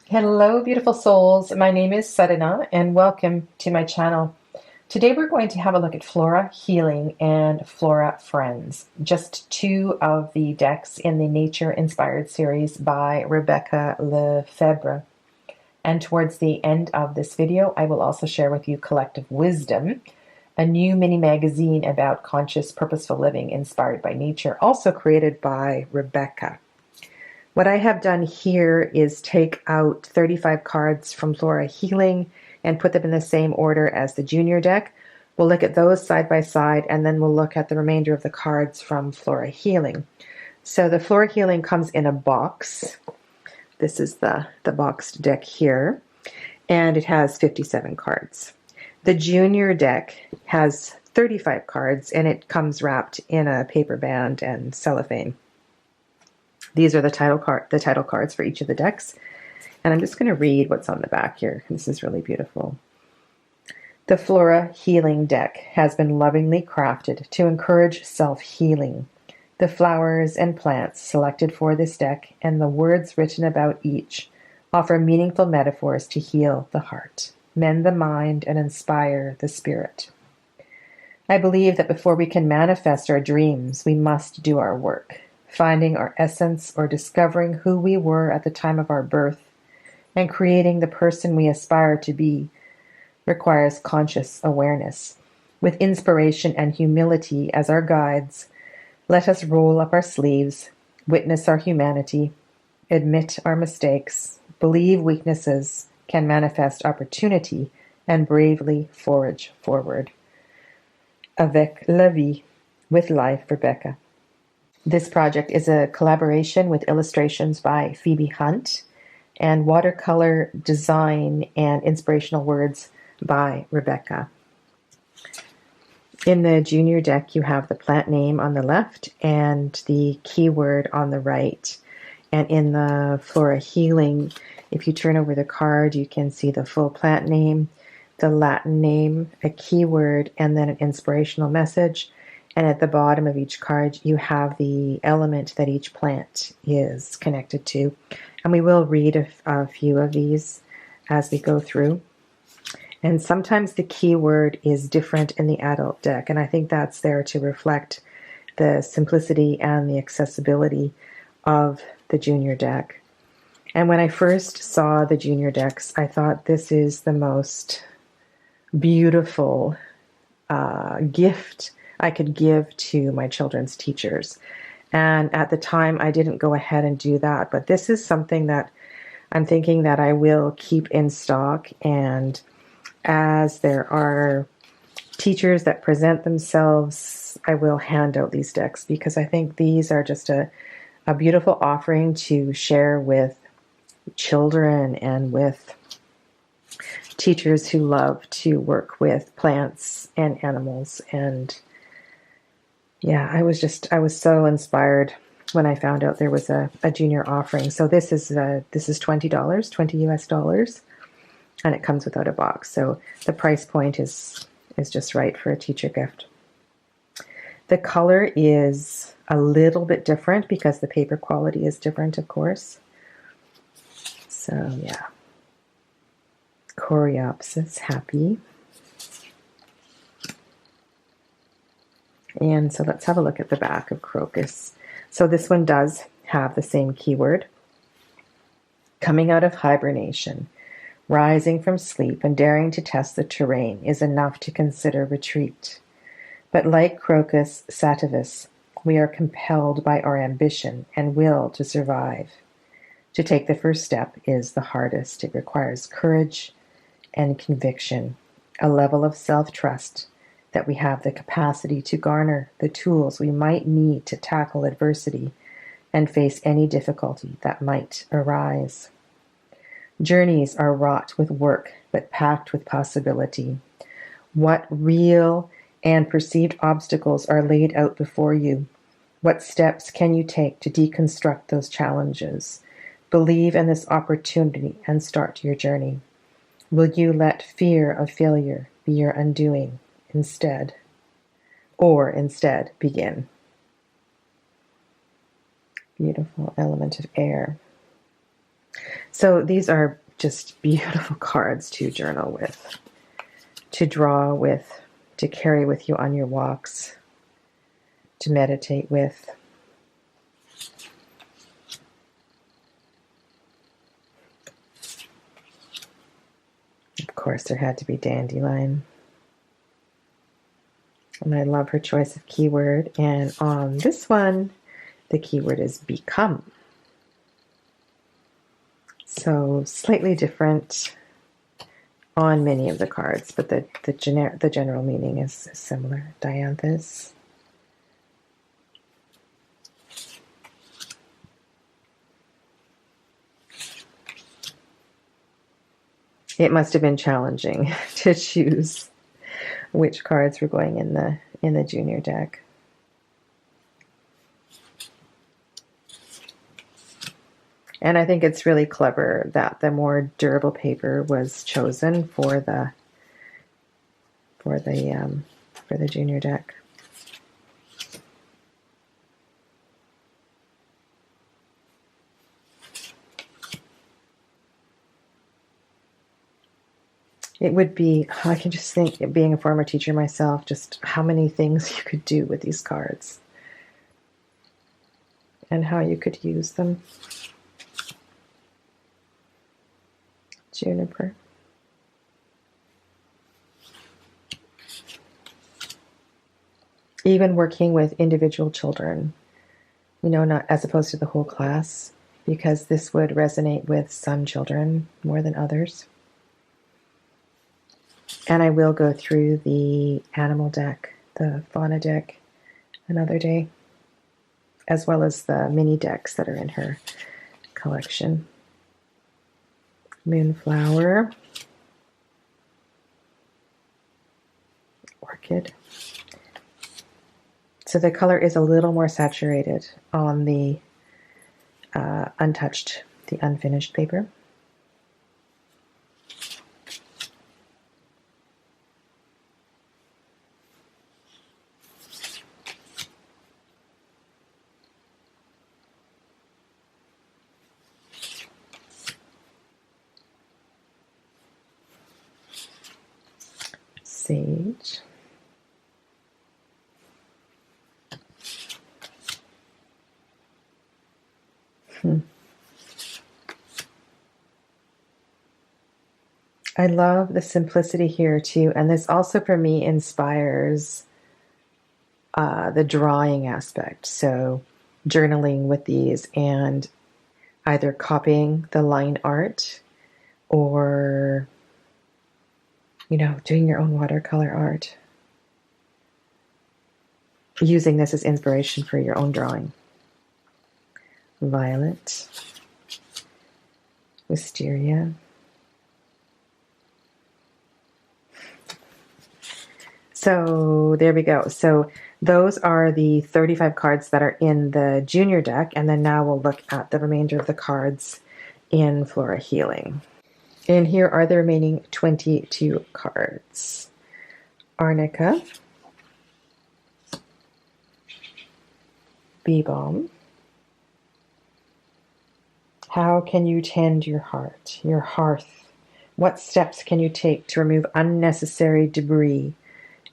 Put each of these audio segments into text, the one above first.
Hello, beautiful souls. My name is Sadhana, and welcome to my channel. Today we're going to have a look at Flora Healing and Flora Friends, just two of the decks in the Nature Inspired series by Rebecca LeFebvre. And towards the end of this video, I will also share with you Collective Wisdom, a new mini magazine about conscious, purposeful living inspired by nature, also created by Rebecca. What I have done here is take out 35 cards from Flora Healing and put them in the same order as the junior deck. We'll look at those side by side, and then we'll look at the remainder of the cards from Flora Healing. So the Flora Healing comes in a box. This is the boxed deck here, and it has 57 cards. The junior deck has 35 cards, and it comes wrapped in a paper band and cellophane. These are the title cards for each of the decks. And I'm just going to read what's on the back here. This is really beautiful. The Flora Healing deck has been lovingly crafted to encourage self-healing. The flowers and plants selected for this deck and the words written about each offer meaningful metaphors to heal the heart, mend the mind, and inspire the spirit. I believe that before we can manifest our dreams, we must do our work. Finding our essence or discovering who we were at the time of our birth and creating the person we aspire to be requires conscious awareness. With inspiration and humility as our guides, let us roll up our sleeves, witness our humanity, admit our mistakes, believe weaknesses can manifest opportunity, and bravely forge forward. Avec la vie, with life, Rebecca. This project is a collaboration with illustrations by Phoebe Hunt and watercolor design and inspirational words by Rebecca. In the junior deck, you have the plant name on the left and the keyword on the right. And in the Flora Healing, if you turn over the card, you can see the full plant name, the Latin name, a keyword, and then an inspirational message. And at the bottom of each card, you have the element that each plant is connected to. And we will read a few of these as we go through. And sometimes the keyword is different in the adult deck. And I think that's there to reflect the simplicity and the accessibility of the junior deck. And when I first saw the junior decks, I thought this is the most beautiful gift I could give to my children's teachers. And at the time, I didn't go ahead and do that. But this is something that I'm thinking that I will keep in stock. And as there are teachers that present themselves, I will hand out these decks because I think these are just a beautiful offering to share with children and with teachers who love to work with plants and animals. And yeah, I was so inspired when I found out there was a junior offering. So this is $20, 20 US dollars, and it comes without a box. So the price point is just right for a teacher gift. The color is a little bit different because the paper quality is different, of course. So yeah, Coreopsis, happy. And so let's have a look at the back of Crocus. So this one does have the same keyword. Coming out of hibernation, rising from sleep, and daring to test the terrain is enough to consider retreat. But like Crocus sativus, we are compelled by our ambition and will to survive. To take the first step is the hardest. It requires courage and conviction, a level of self-trust that we have the capacity to garner the tools we might need to tackle adversity and face any difficulty that might arise. Journeys are wrought with work, but packed with possibility. What real and perceived obstacles are laid out before you? What steps can you take to deconstruct those challenges? Believe in this opportunity and start your journey. Will you let fear of failure be your undoing instead? Or instead begin? Beautiful element of air. So these are just beautiful cards to journal with, to draw with, to carry with you on your walks, to meditate with. Of course, there had to be Dandelion. And I love her choice of keyword. And on this one, the keyword is become. So slightly different on many of the cards, but the general meaning is similar. Dianthus. It must have been challenging to choose which cards were going in the junior deck. And I think it's really clever that the more durable paper was chosen for the junior deck. It would be, I can just think, being a former teacher myself, just how many things you could do with these cards and how you could use them. Juniper. Even working with individual children, not as opposed to the whole class, because this would resonate with some children more than others. And I will go through the animal deck, the fauna deck, another day, as well as the mini decks that are in her collection. Moonflower, orchid. So the color is a little more saturated on the untouched, the unfinished paper. Sage. I love the simplicity here too, and this also for me inspires the drawing aspect. So journaling with these and either copying the line art or doing your own watercolor art. Using this as inspiration for your own drawing. Violet. Wisteria. So there we go. So those are the 35 cards that are in the junior deck. And then now we'll look at the remainder of the cards in Flora Healing. And here are the remaining 22 cards. Arnica. Bee Balm. How can you tend your heart, your hearth? What steps can you take to remove unnecessary debris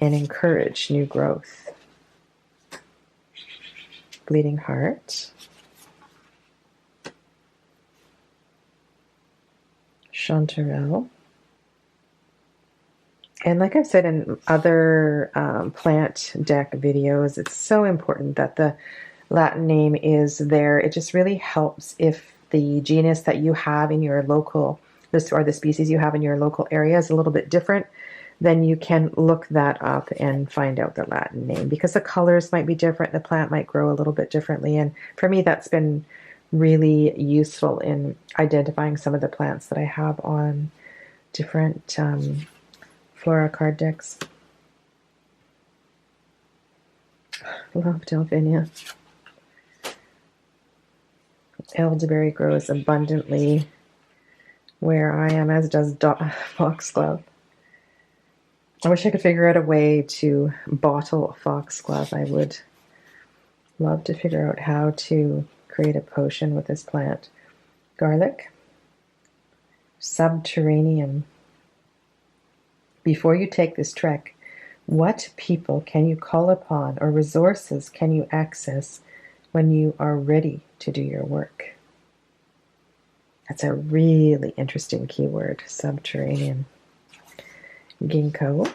and encourage new growth? Bleeding Heart. Chanterelle. And like I've said in other plant deck videos, it's so important that the Latin name is there. It just really helps if the genus that you have in your local, or the species you have in your local area is a little bit different, then you can look that up and find out the Latin name, because the colors might be different, the plant might grow a little bit differently. And for me, that's been really useful in identifying some of the plants that I have on different Flora card decks. Love Delphinia. Elderberry grows abundantly where I am, as does foxglove. I wish I could figure out a way to bottle foxglove. I would love to figure out how to create a potion with this plant. Garlic, subterranean. Before you take this trek, what people can you call upon or resources can you access when you are ready to do your work? That's a really interesting keyword, subterranean. Ginkgo.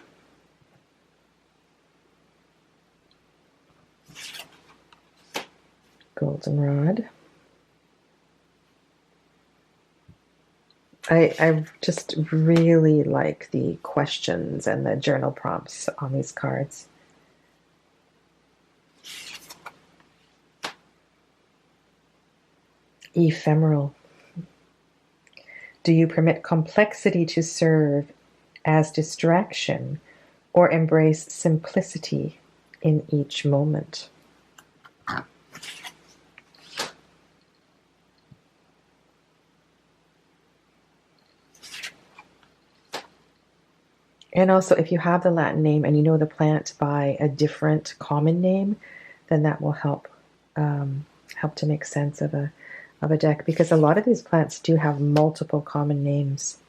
Goldenrod. I just really like the questions and the journal prompts on these cards. Ephemeral. Do you permit complexity to serve as distraction or embrace simplicity in each moment? And also, if you have the Latin name and you know the plant by a different common name, then that will help to make sense of a deck, because a lot of these plants do have multiple common names.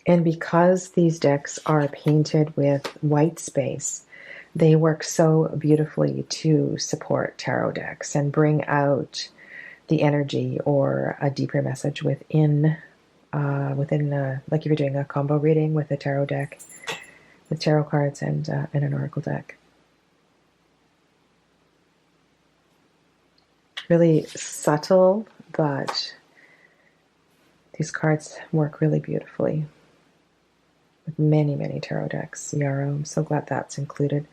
And because these decks are painted with white space, they work so beautifully to support tarot decks and bring out the energy or a deeper message within, like if you're doing a combo reading with a tarot deck, with tarot cards and an oracle deck. Really subtle, but these cards work really beautifully with many, many tarot decks. Yarrow, I'm so glad that's included.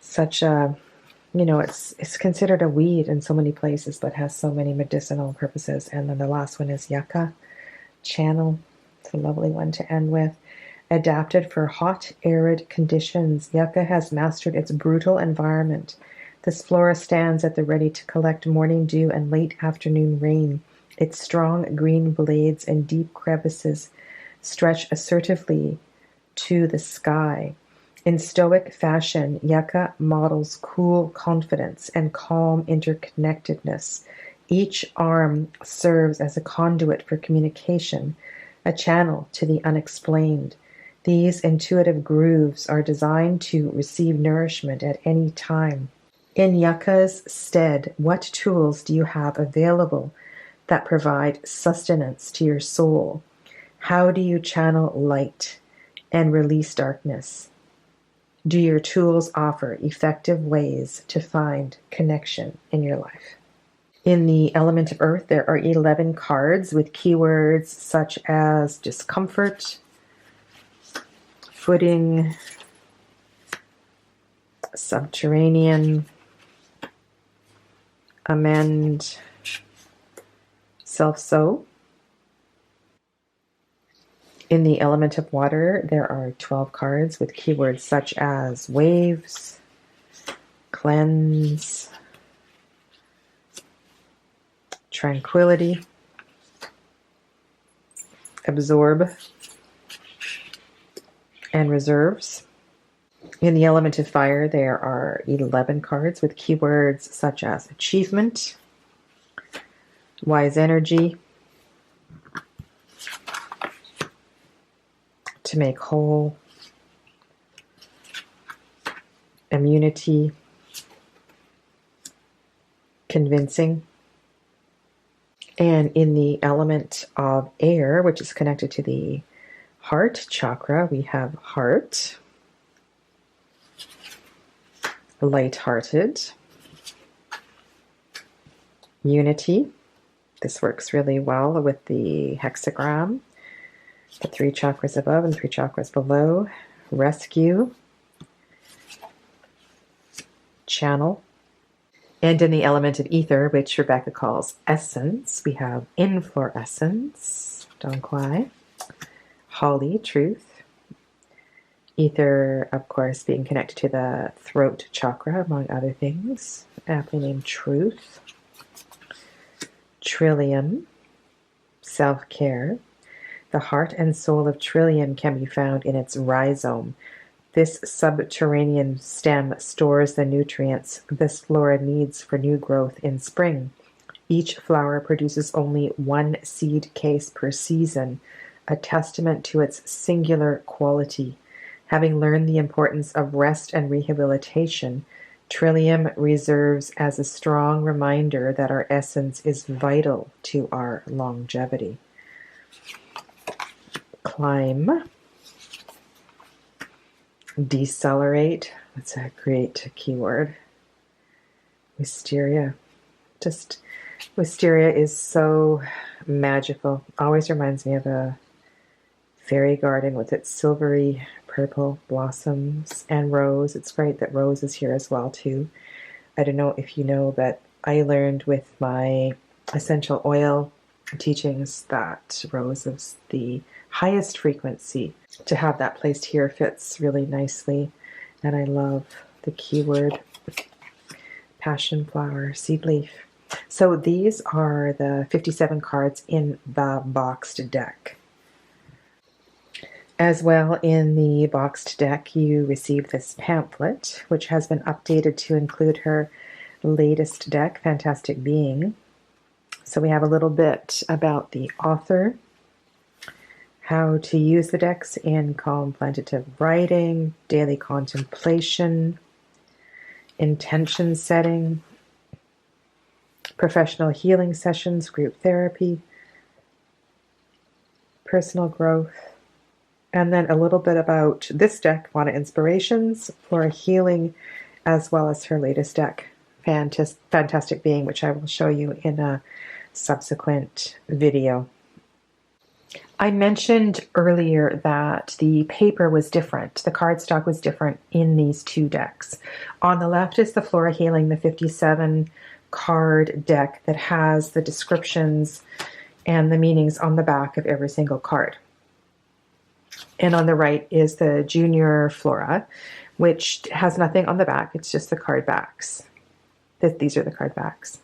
Such a, it's considered a weed in so many places, but has so many medicinal purposes. And then the last one is Yucca, channel. It's a lovely one to end with. Adapted for hot, arid conditions, Yucca has mastered its brutal environment. This flora stands at the ready to collect morning dew and late afternoon rain. Its strong green blades and deep crevices stretch assertively to the sky. In stoic fashion, Yucca models cool confidence and calm interconnectedness. Each arm serves as a conduit for communication, a channel to the unexplained. These intuitive grooves are designed to receive nourishment at any time. In Yucca's stead, what tools do you have available that provide sustenance to your soul? How do you channel light and release darkness? Do your tools offer effective ways to find connection in your life? In the element of earth, there are 11 cards with keywords such as discomfort, footing, subterranean, amend, self-sow. In the element of water, there are 12 cards with keywords such as waves, cleanse, tranquility, absorb, and reserves. In the element of fire, there are 11 cards with keywords such as achievement, wise energy, to make whole, immunity, convincing. And in the element of air, which is connected to the heart chakra, we have heart, light-hearted, unity. This works really well with the hexagram, the 3 chakras above and 3 chakras below. Rescue, channel. And in the element of ether, which Rebecca calls essence, we have inflorescence, Donquai, holly, truth. Ether, of course, being connected to the throat chakra, among other things, aptly named truth. Trillium Self-Care. The heart and soul of Trillium can be found in its rhizome. This subterranean stem stores the nutrients this flora needs for new growth in spring. Each flower produces only one seed case per season, a testament to its singular quality. Having learned the importance of rest and rehabilitation, Trillium reserves as a strong reminder that our essence is vital to our longevity. Climb. Decelerate. That's a great keyword. Wisteria. Wisteria is so magical. Always reminds me of a fairy garden with its silvery purple blossoms and rose. It's great that rose is here as well too. I don't know if you know, but I learned with my essential oil teachings that rose is the highest frequency. To have that placed here fits really nicely. And I love the keyword passion flower seed leaf. So these are the 57 cards in the boxed deck. As well, in the boxed deck, you receive this pamphlet, which has been updated to include her latest deck, Fantastic Being. So we have a little bit about the author, how to use the decks in contemplative writing, daily contemplation, intention setting, professional healing sessions, group therapy, personal growth, and then a little bit about this deck, Flora Inspirations, Flora Healing, as well as her latest deck, Fantastic Being, which I will show you in a subsequent video. I mentioned earlier that the paper was different. The cardstock was different in these two decks. On the left is the Flora Healing, the 57 card deck that has the descriptions and the meanings on the back of every single card. And on the right is the Junior Flora, which has nothing on the back. It's just the card backs. These are the card backs.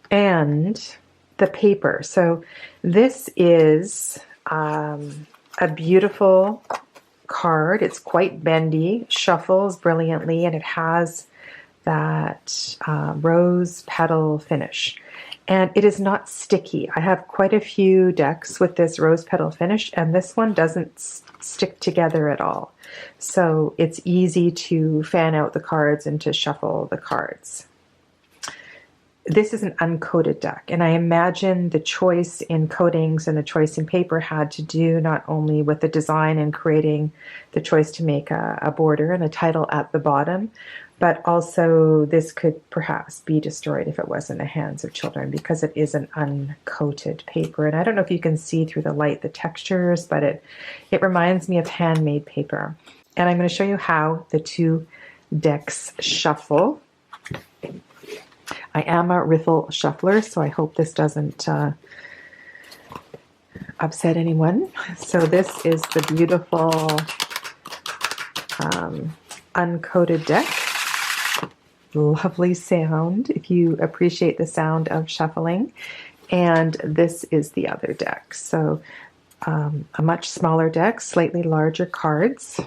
And the paper. So this is a beautiful card. It's quite bendy, shuffles brilliantly, and it has that rose petal finish. And it is not sticky. I have quite a few decks with this rose petal finish, and this one doesn't stick together at all. So it's easy to fan out the cards and to shuffle the cards. This is an uncoated deck, and I imagine the choice in coatings and the choice in paper had to do not only with the design and creating the choice to make a border and a title at the bottom, but also this could perhaps be destroyed if it was in the hands of children because it is an uncoated paper. And I don't know if you can see through the light the textures, but it reminds me of handmade paper. And I'm going to show you how the two decks shuffle. I am a riffle shuffler, so I hope this doesn't upset anyone. So this is the beautiful uncoated deck. Lovely sound if you appreciate the sound of shuffling. And this is the other deck. So a much smaller deck, slightly larger cards.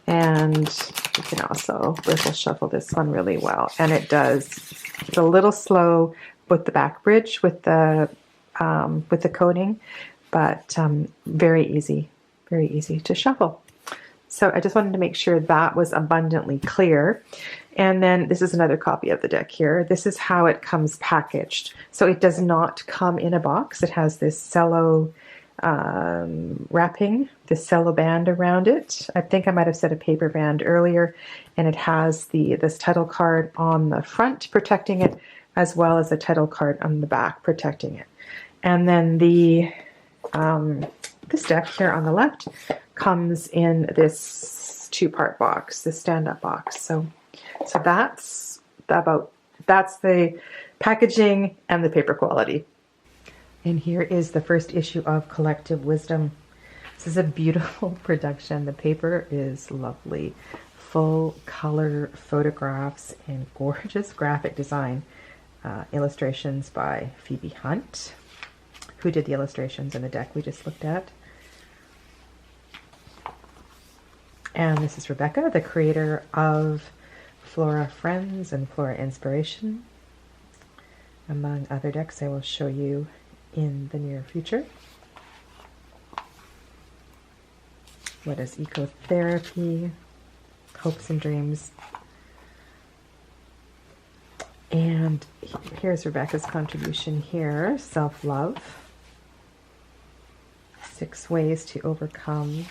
And you can also riffle shuffle this one really well. And it does. It's a little slow with the back bridge with the coating, but very easy to shuffle. So I just wanted to make sure that was abundantly clear. And then this is another copy of the deck here. This is how it comes packaged. So it does not come in a box. It has this cello wrapping, this cello band around it. I think I might have said a paper band earlier. And it has this title card on the front protecting it, as well as a title card on the back protecting it. And then this deck here on the left comes in this two-part box, this stand-up box. So that's the packaging and the paper quality. And here is the first issue of Collective Wisdom. This is a beautiful production. The paper is lovely. Full color photographs and gorgeous graphic design. illustrations by Phoebe Hunt, who did the illustrations in the deck we just looked at. And this is Rebecca, the creator of Flora Friends and Flora Inspiration, among other decks I will show you in the near future. What is ecotherapy? Hopes and dreams. And here's Rebecca's contribution here. Self-love. 6 ways to overcome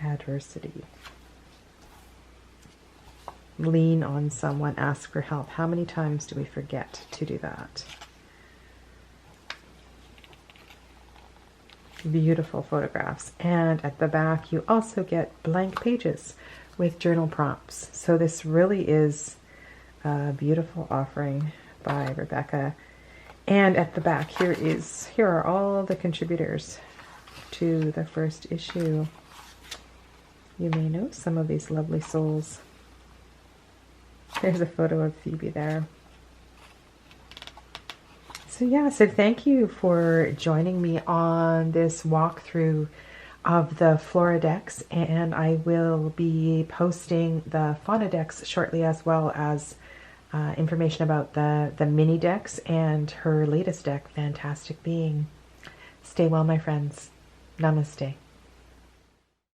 adversity. Lean on someone, ask for help. How many times do we forget to do that? Beautiful photographs. And at the back you also get blank pages with journal prompts. So this really is a beautiful offering by Rebecca. And at the back here are all the contributors to the first issue. You may know some of these lovely souls. There's a photo of Phoebe there. So yeah, so thank you for joining me on this walkthrough of the Flora decks, and I will be posting the fauna decks shortly, as well as information about the mini decks and her latest deck, Fantastic Being. Stay well, my friends. Namaste.